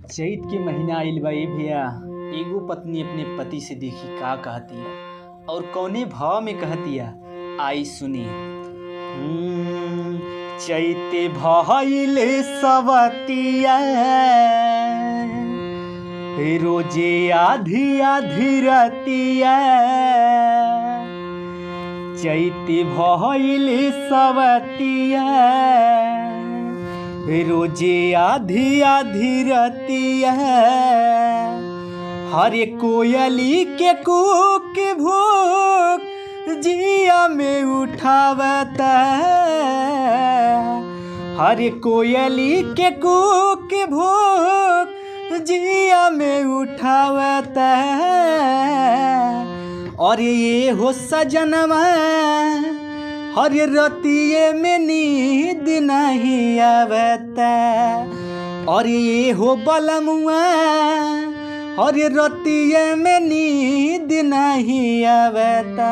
चैत के महीना आइल बा ए भैया। एगो पत्नी अपने पति से देखी का कहतिया और कौने भाव में कहतिया, आई सुनी। चैते भइले सवतिया रोजे आधी आधी रतिया, चैते भइले सवतिया रोजे आधी आधी रतिया, हरे कोयली के कूक भूख जिया में उठावता, हरे कोयली के कूक भूख जिया में उठावता। और ये हो सजनवा हर रतिये में नींद नहीं आवता, और ये हो बलमुआ हर रतिये में नींद नहीं आवता।